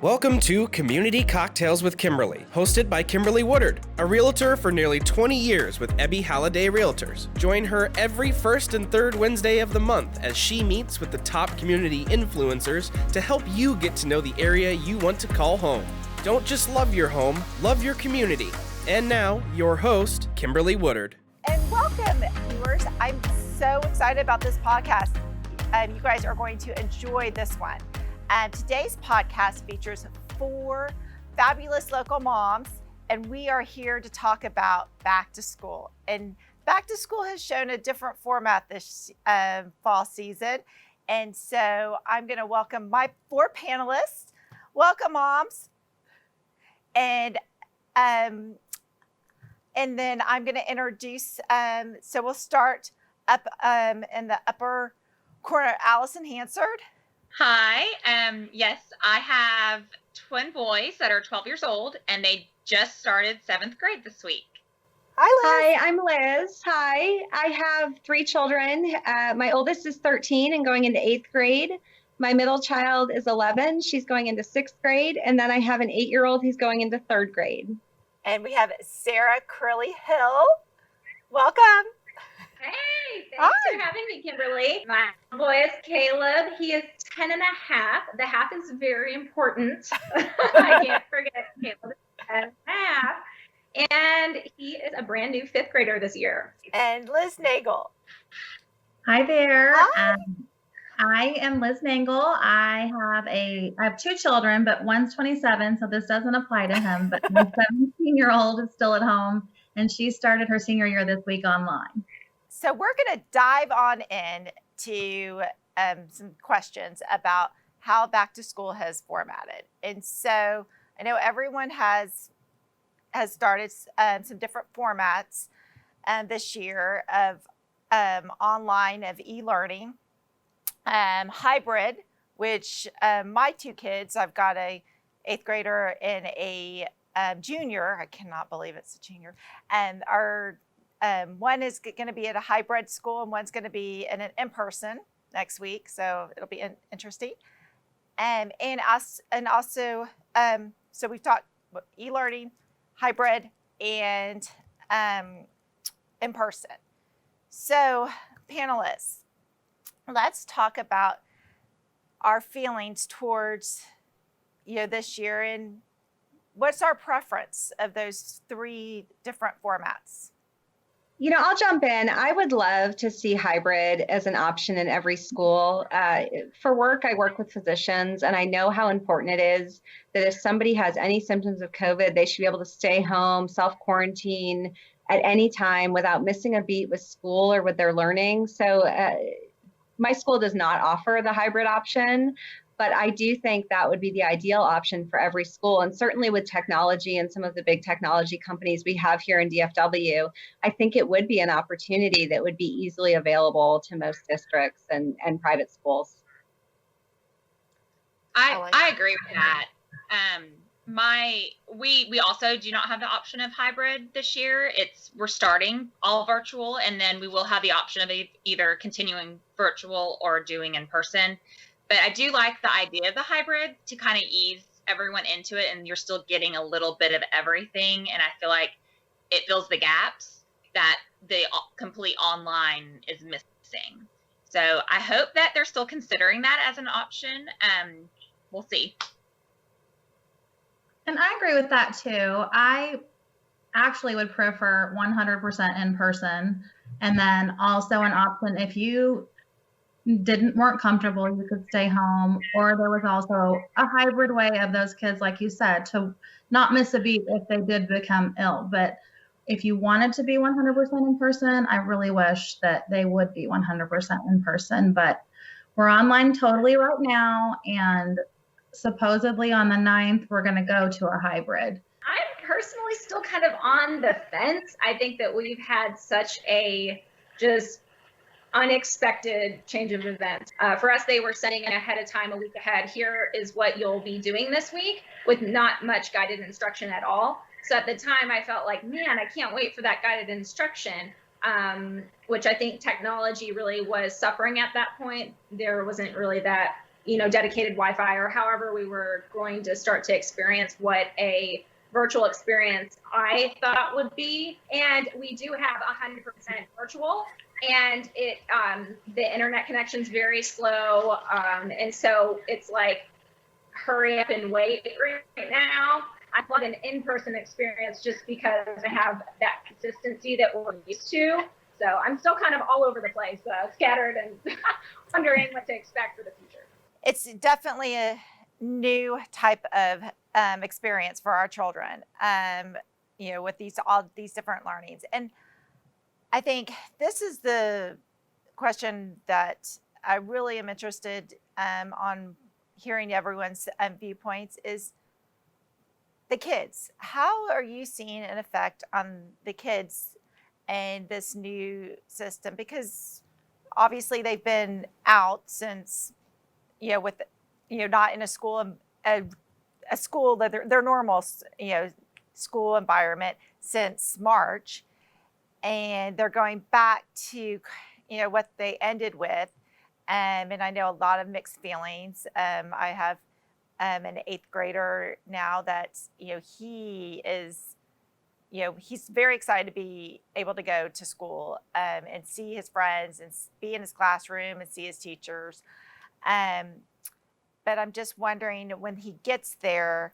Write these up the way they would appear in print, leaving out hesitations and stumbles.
Welcome to Community Cocktails with Kimberly, hosted by Kimberly Woodard, a realtor for nearly 20 years with Ebby Halliday Realtors. Join her every first and third Wednesday of the month as she meets with the top community influencers to help you get to know the area you want to call home. Don't just love your home, love your community. And now, your host, Kimberly Woodard. And welcome, viewers. I'm so excited about this podcast. You guys are going to enjoy this one. Today's podcast features 4 fabulous local moms, and we are here to talk about back to school. And back to school has shown a different format this fall season. And so I'm going to welcome my 4 panelists. Welcome, moms. And then I'm going to introduce, so we'll start up in the upper corner, Allison Hansard. Hi. Yes, I have twin boys that are 12 years old, and they just started 7th grade this week. Hi, Liz. Hi, I'm Liz. Hi. I have 3 children. My oldest is 13 and going into 8th grade. My middle child is 11. She's going into 6th grade. And then I have an 8-year-old who's going into 3rd grade. And we have Sarah Curly Hill. Welcome. Hey, thanks for having me, Kimberly. My boy is Caleb. He is 10 and a half. The half is very important. I can't forget Caleb is 10 and a half. And he is a brand new 5th grader this year. And Liz Nagel. Hi there. Hi. I am Liz Nangle. I have 2 children, but one's 27, so this doesn't apply to him. But my 17-year-old is still at home, and she started her senior year this week online. So we're going to dive on in to some questions about how back to school has formatted. And so I know everyone has started some different formats this year of online, of e-learning, hybrid, which my 2 kids, I've got a 8th grader and a junior. I cannot believe it's a junior. And one is going to be at a hybrid school, and one's going to be in an in-person next week. So it'll be interesting. And also, so we've talked e-learning, hybrid, and in-person. So panelists, let's talk about our feelings towards, this year, and what's our preference of those 3 different formats? I'll jump in. I would love to see hybrid as an option in every school. For work, I work with physicians, and I know how important it is that if somebody has any symptoms of COVID, they should be able to stay home, self-quarantine at any time without missing a beat with school or with their learning. So my school does not offer the hybrid option, but I do think that would be the ideal option for every school. And certainly with technology and some of the big technology companies we have here in DFW, I think it would be an opportunity that would be easily available to most districts and private schools. I agree with that. We also do not have the option of hybrid this year. We're starting all virtual, and then we will have the option of either continuing virtual or doing in person. But I do like the idea of the hybrid to kind of ease everyone into it, and you're still getting a little bit of everything. And I feel like it fills the gaps that the complete online is missing. So I hope that they're still considering that as an option. We'll see. And I agree with that too. I actually would prefer 100% in person, and then also an option if you weren't comfortable, you could stay home, or there was also a hybrid way of those kids, like you said, to not miss a beat if they did become ill. But if you wanted to be 100% in person, I really wish that they would be 100% in person. But we're online totally right now, and supposedly on the 9th, we're going to go to a hybrid. I'm personally still kind of on the fence. I think that we've had such a just unexpected change of events. For us, they were sending it ahead of time, a week ahead. Here is what you'll be doing this week, with not much guided instruction at all. So at the time, I felt like, man, I can't wait for that guided instruction, which I think technology really was suffering at that point. There wasn't really that dedicated Wi-Fi, or however we were going to start to experience what a virtual experience I thought would be. And we do have 100% virtual, and the internet connection's very slow. And so it's like, hurry up and wait right now. I want an in-person experience just because I have that consistency that we're used to. So I'm still kind of all over the place, scattered and wondering what to expect for the future. It's definitely a new type of experience for our children, with all these different learnings. And I think this is the question that I really am interested on hearing everyone's viewpoints is the kids. How are you seeing an effect on the kids and this new system? Because obviously they've been out since, with, not in a school, a school that their normal, school environment since March. And they're going back to, what they ended with. And I know a lot of mixed feelings. I have an 8th grader now that, he is, he's very excited to be able to go to school and see his friends and be in his classroom and see his teachers. But I'm just wondering, when he gets there,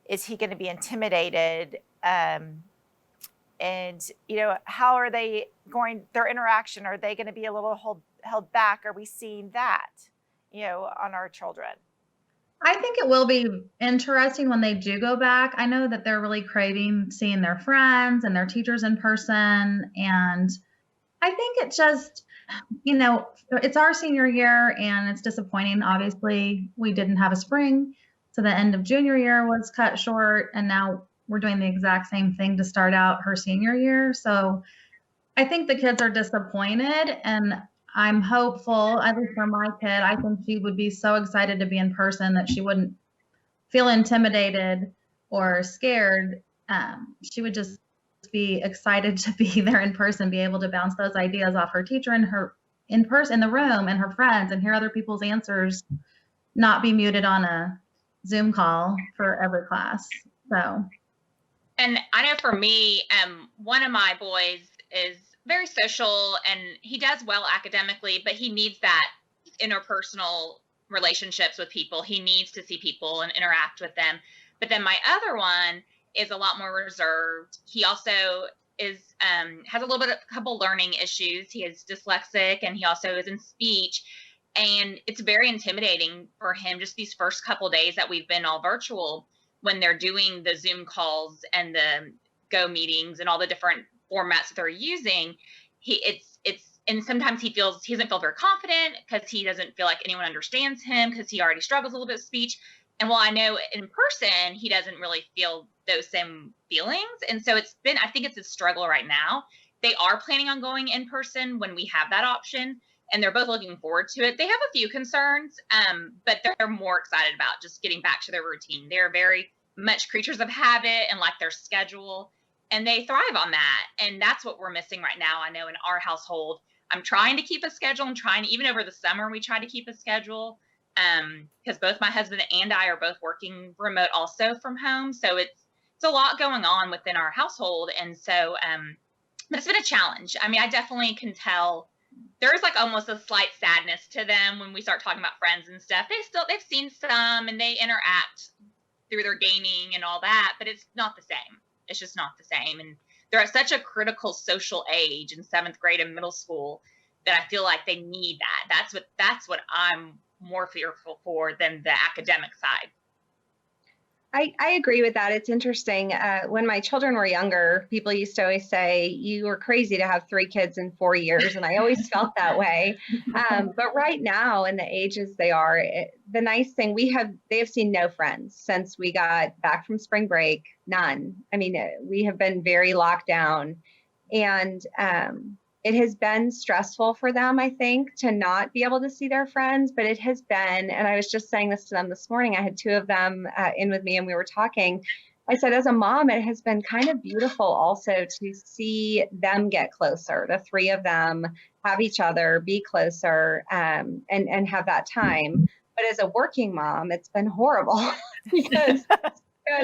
is he going to be intimidated? And, how are they going, their interaction, are they going to be a little held back? Are we seeing that, on our children? I think it will be interesting when they do go back. I know that they're really craving seeing their friends and their teachers in person. And I think it just, it's our senior year and it's disappointing. Obviously, we didn't have a spring. So the end of junior year was cut short. And now we're doing the exact same thing to start out her senior year. So I think the kids are disappointed, and I'm hopeful, at least for my kid, I think she would be so excited to be in person that she wouldn't feel intimidated or scared. She would just be excited to be there in person, be able to bounce those ideas off her teacher and her in person in the room and her friends, and hear other people's answers, not be muted on a Zoom call for every class. So. And I know for me, one of my boys is very social and he does well academically, but he needs that interpersonal relationships with people. He needs to see people and interact with them. But then my other one is a lot more reserved. He also is has a couple learning issues. He is dyslexic and he also is in speech. And it's very intimidating for him just these first couple of days that we've been all virtual, when they're doing the Zoom calls and the Go meetings and all the different formats that they're using. And sometimes he doesn't feel very confident because he doesn't feel like anyone understands him, because he already struggles a little bit with speech. And while I know in person, he doesn't really feel those same feelings. And so I think it's a struggle right now. They are planning on going in person when we have that option, and they're both looking forward to it. They have a few concerns, but they're more excited about just getting back to their routine. They're very much creatures of habit and like their schedule, and they thrive on that. And that's what we're missing right now. I know in our household, I'm trying to keep a schedule. Even over the summer, we try to keep a schedule because both my husband and I are both working remote also from home. So it's a lot going on within our household. And so it's been a challenge. I mean, I definitely can tell there's like almost a slight sadness to them when we start talking about friends and stuff. They've seen some and they interact through their gaming and all that, but it's not the same. It's just not the same. And they're at such a critical social age in 7th grade and middle school that I feel like they need that. That's what I'm more fearful for than the academic side. I agree with that. It's interesting. When my children were younger, people used to always say, you were crazy to have 3 kids in 4 years. And I always felt that way. But right now, in the ages they are, the nice thing, they have seen no friends since we got back from spring break. None. I mean, we have been very locked down. And it has been stressful for them, I think, to not be able to see their friends, but it has been, and I was just saying this to them this morning, I had 2 of them in with me and we were talking. I said, as a mom, it has been kind of beautiful also to see them get closer. The 3 of them have each other, be closer, and have that time. But as a working mom, it's been horrible because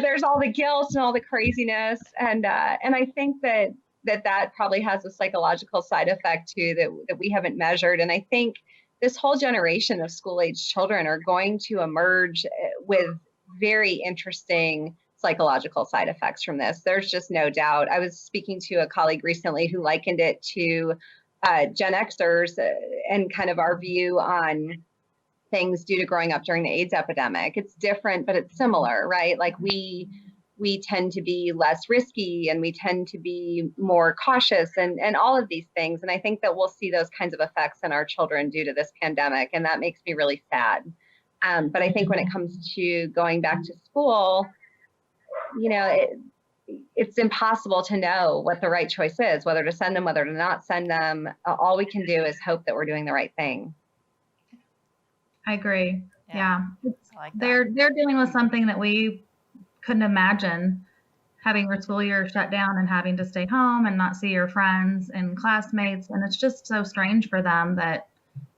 there's all the guilt and all the craziness. And I think that probably has a psychological side effect too, that we haven't measured. And I think this whole generation of school age children are going to emerge with very interesting psychological side effects from this. There's just no doubt. I was speaking to a colleague recently who likened it to Gen Xers and kind of our view on things due to growing up during the AIDS epidemic. It's different, but it's similar, right? Like we tend to be less risky and we tend to be more cautious and all of these things. And I think that we'll see those kinds of effects in our children due to this pandemic. And that makes me really sad. But I think when it comes to going back to school, it's impossible to know what the right choice is, whether to send them, whether to not send them. All we can do is hope that we're doing the right thing. I agree. Yeah. I like that. They're dealing with something that we couldn't imagine, having your school year shut down and having to stay home and not see your friends and classmates. And it's just so strange for them that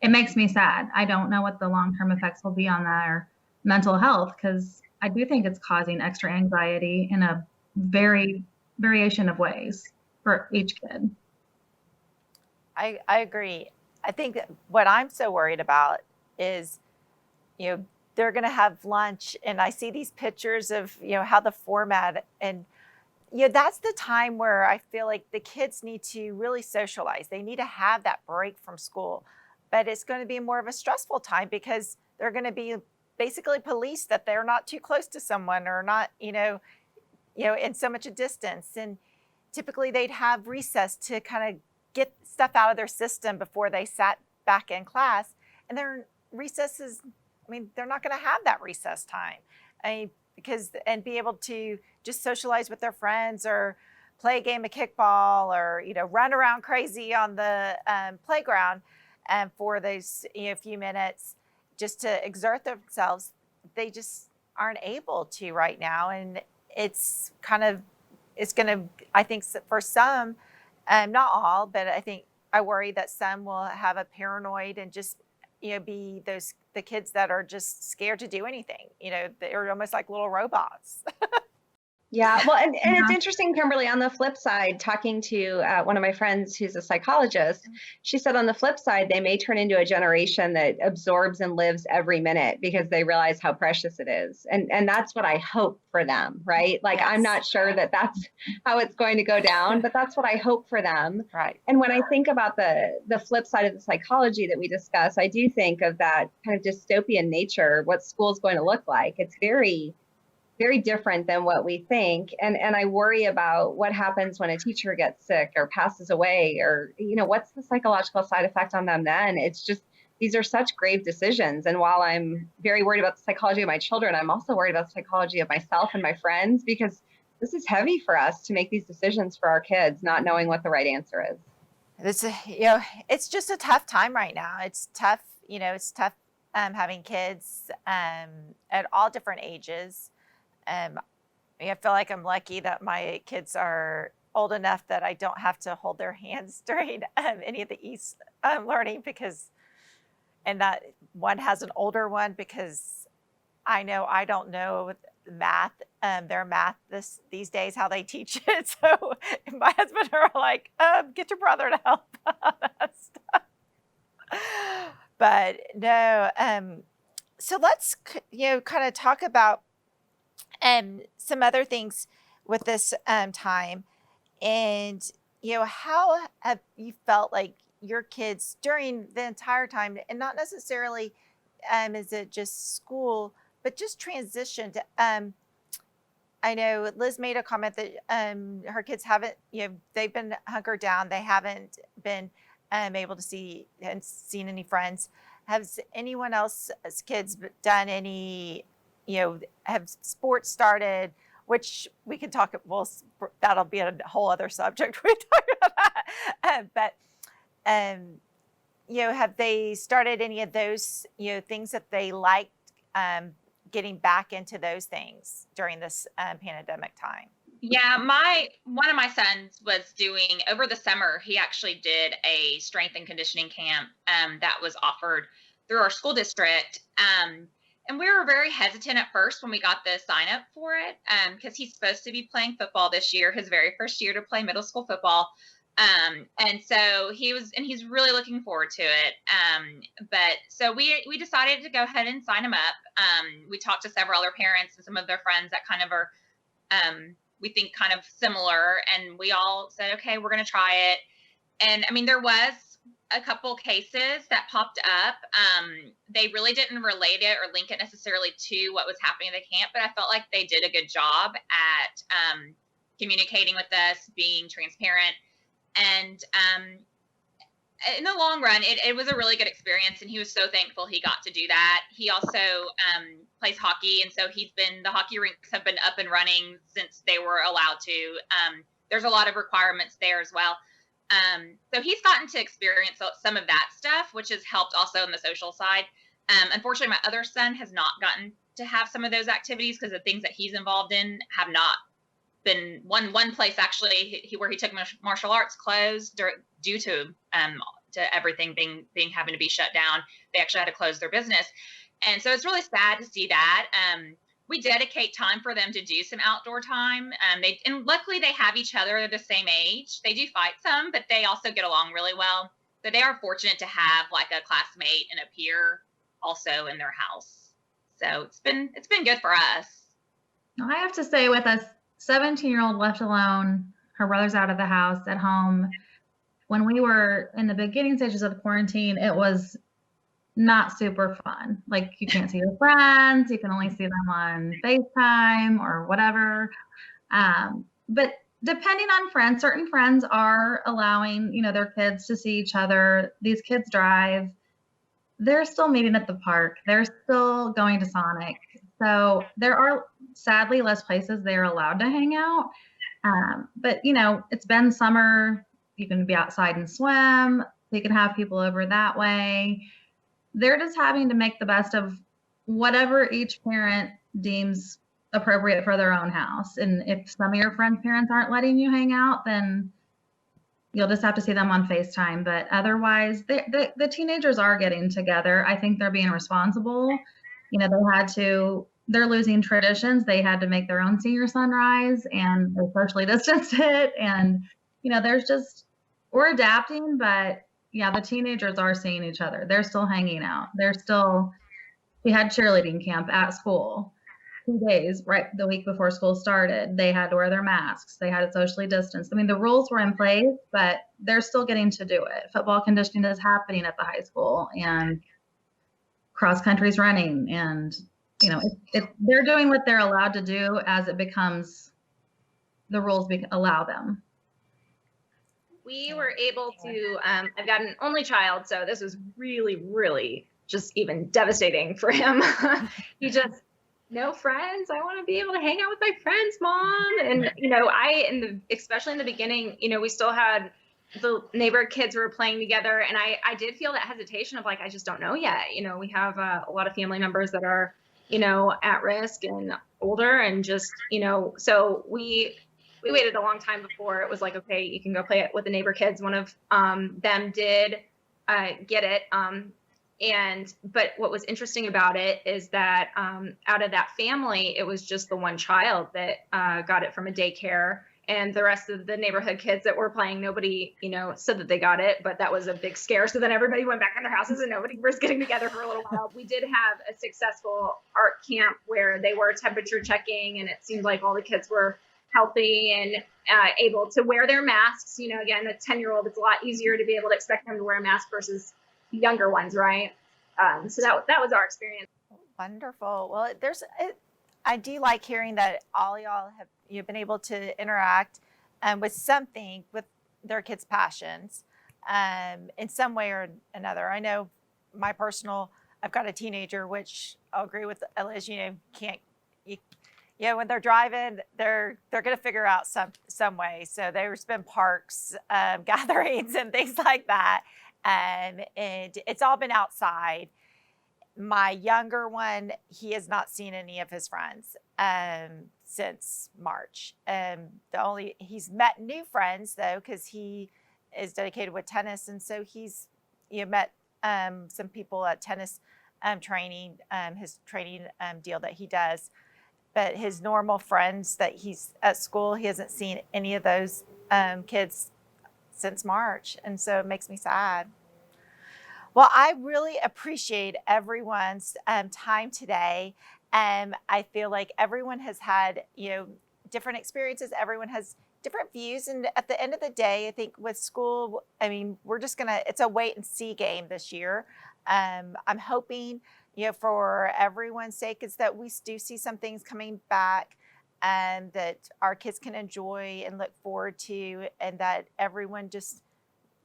it makes me sad. I don't know what the long-term effects will be on their mental health, because I do think it's causing extra anxiety in a variation of ways for each kid. I agree. I think that what I'm so worried about is, they're going to have lunch and I see these pictures of, how the format and, that's the time where I feel like the kids need to really socialize. They need to have that break from school, but it's going to be more of a stressful time because they're going to be basically policed that they're not too close to someone or not, in so much a distance. And typically they'd have recess to kind of get stuff out of their system before they sat back in class. And their recesses, they're not going to have that recess time. And be able to just socialize with their friends or play a game of kickball or, run around crazy on the playground for those few minutes just to exert themselves. They just aren't able to right now. And it's going to, I think for some, not all, but I worry that some will have a paranoid and just, be the kids that are just scared to do anything. They're almost like little robots. Yeah. Well, and it's interesting, Kimberly, on the flip side, talking to one of my friends who's a psychologist, she said on the flip side, they may turn into a generation that absorbs and lives every minute because they realize how precious it is. And that's what I hope for them, right? Like, yes. I'm not sure that that's how it's going to go down, but that's what I hope for them. Right. And when I think about the flip side of the psychology that we discuss, I do think of that kind of dystopian nature, what school is going to look like. It's very different than what we think. And I worry about what happens when a teacher gets sick or passes away or, what's the psychological side effect on them then? It's just, these are such grave decisions. And while I'm very worried about the psychology of my children, I'm also worried about the psychology of myself and my friends, because this is heavy for us to make these decisions for our kids, not knowing what the right answer is. It's just a tough time right now. It's tough, having kids at all different ages. I feel like I'm lucky that my kids are old enough that I don't have to hold their hands during any of the learning and that one has an older one because I know I don't know math, their math these days, how they teach it. So my husband are like, get your brother to help on that stuff. But no, so let's, kind of talk about some other things with this time. And, how have you felt like your kids during the entire time, and not necessarily is it just school, but just transitioned? I know Liz made a comment that her kids haven't, they've been hunkered down. They haven't been able to see and seen any friends. Has anyone else's kids done any, have sports started, which we can talk, that'll be a whole other subject. We talk about that. But, have they started any of those, things that they liked, getting back into those things during this pandemic time? Yeah, one of my sons was doing over the summer. He actually did a strength and conditioning camp that was offered through our school district. And we were very hesitant at first when we got the sign up for it, because he's supposed to be playing football this year, his very first year to play middle school football. And so he's really looking forward to it. But so we decided to go ahead and sign him up. We talked to several other parents and some of their friends that kind of are, we think kind of similar. And we all said, okay, we're going to try it. And I mean, there was a couple cases that popped up. They really didn't relate it or link it necessarily to what was happening at the camp, but I felt like they did a good job at communicating with us, being transparent. And in the long run, it was a really good experience, and he was so thankful he got to do that. He also plays hockey, and so the hockey rinks have been up and running since they were allowed to. There's a lot of requirements there as well. So he's gotten to experience some of that stuff, which has helped also in the social side. Unfortunately, my other son has not gotten to have some of those activities because the things that he's involved in have not been one place actually where he took martial arts closed due to everything being having to be shut down. They actually had to close their business. And so it's really sad to see that. We dedicate time for them to do some outdoor time. And luckily they have each other. They're the same age. They do fight some, but they also get along really well. So they are fortunate to have like a classmate and a peer also in their house. So it's been good for us. I have to say, with a 17-year-old left alone, her brother's out of the house at home. When we were in the beginning stages of the quarantine, it was not super fun. Like, you can't see your friends, you can only see them on FaceTime or whatever. But depending on friends, certain friends are allowing, their kids to see each other. These kids drive. They're still meeting at the park. They're still going to Sonic. So there are sadly less places they're allowed to hang out. But, it's been summer. You can be outside and swim. You can have people over that way. They're just having to make the best of whatever each parent deems appropriate for their own house. And if some of your friends' parents aren't letting you hang out, then you'll just have to see them on FaceTime. But otherwise, the teenagers are getting together. I think they're being responsible. They're losing traditions. They had to make their own senior sunrise, and they socially distanced it. And, we're adapting, but yeah, the teenagers are seeing each other. They're still hanging out. We had cheerleading camp at school 2 days, right the week before school started. They had to wear their masks. They had to socially distance. I mean, the rules were in place, but they're still getting to do it. Football conditioning is happening at the high school, and cross country's running. And, they're doing what they're allowed to do as it becomes the rules allow them. We were able to, I've got an only child, so this was really, really just even devastating for him. He just, no friends. I want to be able to hang out with my friends, Mom. And, especially in the beginning, we still had the neighbor kids were playing together. And I did feel that hesitation of like, I just don't know yet. We have a lot of family members that are, at risk and older, and just, so we waited a long time before it was like, okay, you can go play it with the neighbor kids. One of them did get it. But what was interesting about it is that out of that family, it was just the one child that got it from a daycare, and the rest of the neighborhood kids that were playing, nobody, said that they got it, but that was a big scare. So then everybody went back in their houses and nobody was getting together for a little while. We did have a successful art camp where they were temperature checking, and it seemed like all the kids were healthy and able to wear their masks. Again, a 10-year-old, it's a lot easier to be able to expect them to wear a mask versus younger ones, right? So that was our experience. Wonderful. Well, I do like hearing that all y'all you've been able to interact with something with their kids' passions in some way or another. I know I've got a teenager, which I'll agree with Liz, when they're driving, they're going to figure out some way. So there's been parks, gatherings and things like that. And it's all been outside. My younger one, he has not seen any of his friends since March. He's met new friends though, because he is dedicated with tennis. And so he's met some people at tennis training, his training deal that he does. But his normal friends that he's at school, he hasn't seen any of those kids since March. And so it makes me sad. Well, I really appreciate everyone's time today. I feel like everyone has had, different experiences. Everyone has different views. And at the end of the day, I think with school, we're just it's a wait and see game this year. I'm hoping, for everyone's sake, is that we do see some things coming back and that our kids can enjoy and look forward to, and that everyone just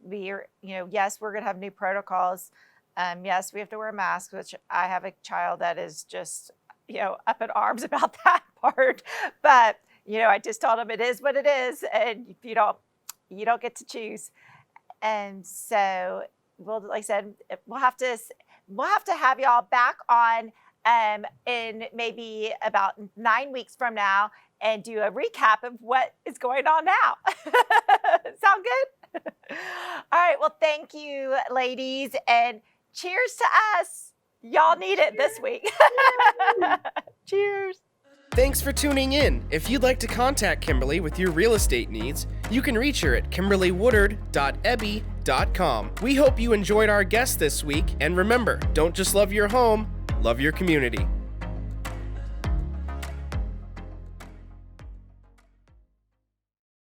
yes, we're going to have new protocols. Yes, we have to wear masks, which I have a child that is just, up in arms about that part. But, I just told him it is what it is. And you don't get to choose. And so, well, like I said, we'll have to have y'all back on in maybe about 9 weeks from now and do a recap of what is going on now. Sound good? All right. Well, thank you, ladies, and cheers to us. Y'all need it this week. Cheers. Thanks for tuning in. If you'd like to contact Kimberly with your real estate needs, you can reach her at kimberlywoodard.ebby.com. We hope you enjoyed our guest this week, and remember, don't just love your home, love your community.